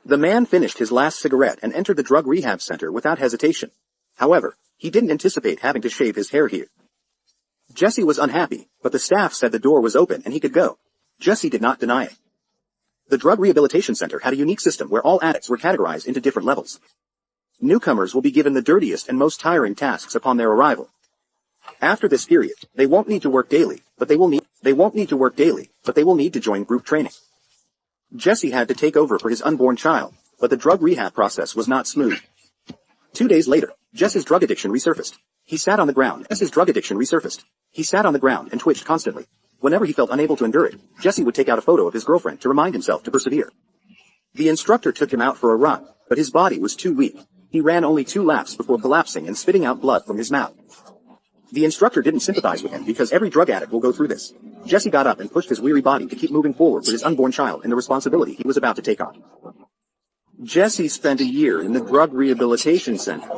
The man finished his last cigarette and entered the drug rehab center without hesitation. However, he didn't anticipate having to shave his hair here. Jesse was unhappy, but the staff said the door was open and he could go. Jesse did not deny it. The drug rehabilitation center had a unique system where all addicts were categorized into different levels. Newcomers will be given the dirtiest and most tiring tasks upon their arrival. After this period, they won't need to work daily, but they will need to join group training. Jesse had to take over for his unborn child, but the drug rehab process was not smooth. 2 days later, Jesse's drug addiction resurfaced. He sat on the ground and twitched constantly. Whenever he felt unable to endure it, Jesse would take out a photo of his girlfriend to remind himself to persevere. The instructor took him out for a run, but his body was too weak. He ran only 2 laps before collapsing and spitting out blood from his mouth. The instructor didn't sympathize with him because every drug addict will go through this. Jesse got up and pushed his weary body to keep moving forward with his unborn child and the responsibility he was about to take on. Jesse spent a year in the drug rehabilitation center.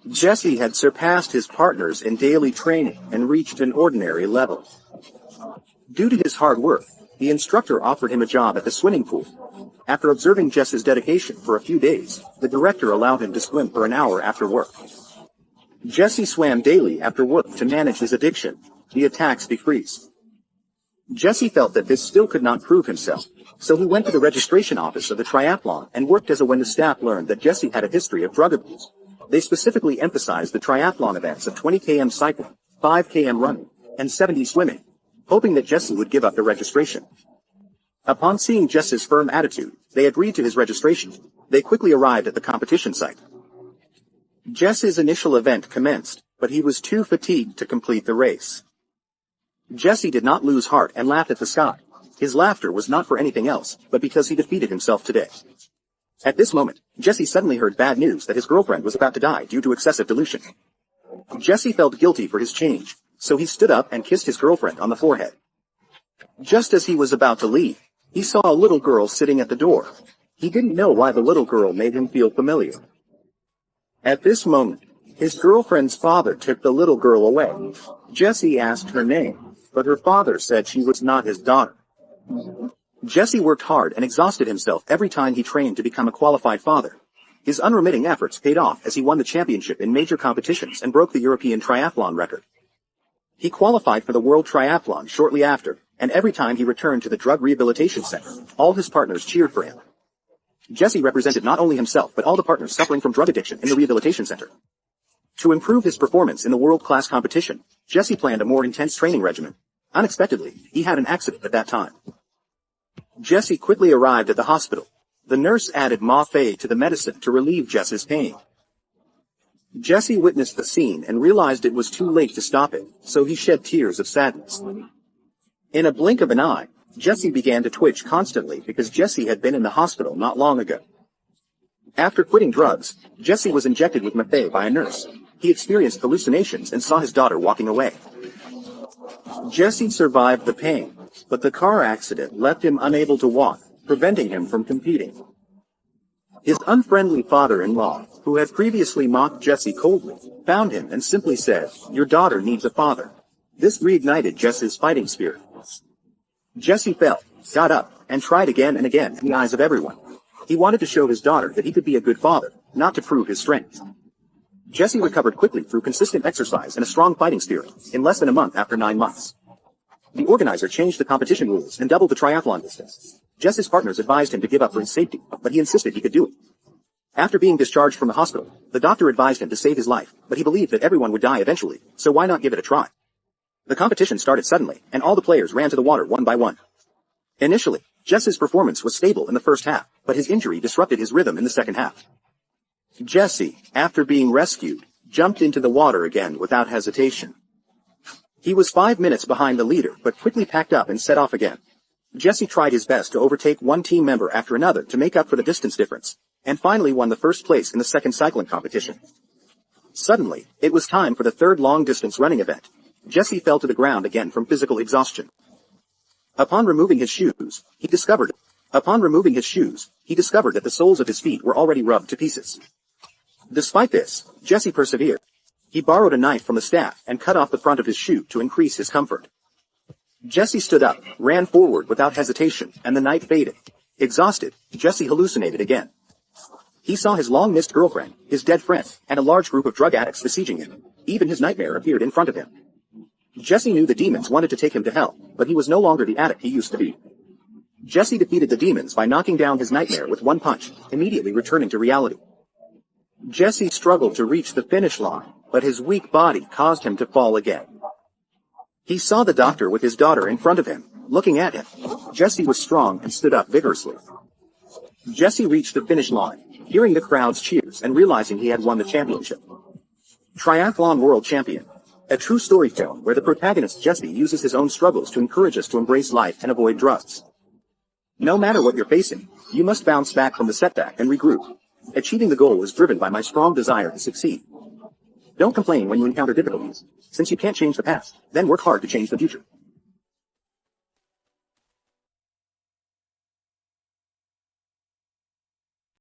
Jesse had surpassed his partners in daily training and reached an ordinary level. Due to his hard work, the instructor offered him a job at the swimming pool. After observing Jesse's dedication for a few days, the director allowed him to swim for an hour after work. Jesse swam daily after work to manage his addiction. The attacks decreased. Jesse felt that this still could not prove himself, so he went to the registration office of the Triathlon and worked as a when the staff learned that Jesse had a history of drug abuse. They specifically emphasized the triathlon events of 20 km cycling, 5 km running, and 70 swimming, hoping that Jesse would give up the registration. Upon seeing Jesse's firm attitude, they agreed to his registration. They quickly arrived at the competition site. Jesse's initial event commenced, but he was too fatigued to complete the race. Jesse did not lose heart and laughed at the sky. His laughter was not for anything else, but because he defeated himself today. At this moment, Jesse suddenly heard bad news that his girlfriend was about to die due to excessive dilution. Jesse felt guilty for his change, so he stood up and kissed his girlfriend on the forehead. Just as he was about to leave, he saw a little girl sitting at the door. He didn't know why the little girl made him feel familiar. At this moment, his girlfriend's father took the little girl away. Jesse asked her name, but her father said she was not his daughter. Jesse worked hard and exhausted himself every time he trained to become a qualified father. His unremitting efforts paid off as he won the championship in major competitions and broke the European triathlon record. He qualified for the World Triathlon shortly after, and every time he returned to the drug rehabilitation center, all his partners cheered for him. Jesse represented not only himself but all the partners suffering from drug addiction in the rehabilitation center. To improve his performance in the world-class competition, Jesse planned a more intense training regimen. Unexpectedly, he had an accident at that time. Jesse quickly arrived at the hospital. The nurse added morphine to the medicine to relieve Jesse's pain. Jesse witnessed the scene and realized it was too late to stop it, so he shed tears of sadness. In a blink of an eye, Jesse began to twitch constantly because Jesse had been in the hospital not long ago. After quitting drugs, Jesse was injected with morphine by a nurse. He experienced hallucinations and saw his daughter walking away. Jesse survived the pain, but the car accident left him unable to walk, preventing him from competing. His unfriendly father-in-law, who had previously mocked Jesse coldly, found him and simply said, "Your daughter needs a father." This reignited Jesse's fighting spirit. Jesse fell, got up, and tried again and again in the eyes of everyone. He wanted to show his daughter that he could be a good father, not to prove his strength. Jesse recovered quickly through consistent exercise and a strong fighting spirit, in less than a month after 9 months. The organizer changed the competition rules and doubled the triathlon distance. Jesse's partners advised him to give up for his safety, but he insisted he could do it. After being discharged from the hospital, the doctor advised him to save his life, but he believed that everyone would die eventually, so why not give it a try? The competition started suddenly, and all the players ran to the water one by one. Initially, Jesse's performance was stable in the first half, but his injury disrupted his rhythm in the second half. Jesse, after being rescued, jumped into the water again without hesitation. He was 5 minutes behind the leader, but quickly packed up and set off again. Jesse tried his best to overtake one team member after another to make up for the distance difference, and finally won the first place in the second cycling competition. Suddenly, it was time for the third long-distance running event. Jesse fell to the ground again from physical exhaustion. Upon removing his shoes, he discovered that the soles of his feet were already rubbed to pieces. Despite this, Jesse persevered. He borrowed a knife from the staff and cut off the front of his shoe to increase his comfort. Jesse stood up, ran forward without hesitation, and the night faded. Exhausted, Jesse hallucinated again. He saw his long-missed girlfriend, his dead friend, and a large group of drug addicts besieging him. Even his nightmare appeared in front of him. Jesse knew the demons wanted to take him to hell, but he was no longer the addict he used to be. Jesse defeated the demons by knocking down his nightmare with one punch, immediately returning to reality. Jesse struggled to reach the finish line, but his weak body caused him to fall again. He saw the doctor with his daughter in front of him, looking at him. Jesse was strong and stood up vigorously. Jesse reached the finish line, hearing the crowd's cheers and realizing he had won the championship. Triathlon World Champion. A true story film where the protagonist Jesse uses his own struggles to encourage us to embrace life and avoid drugs. No matter what you're facing, you must bounce back from the setback and regroup. Achieving the goal is driven by my strong desire to succeed. Don't complain when you encounter difficulties. Since you can't change the past, then work hard to change the future.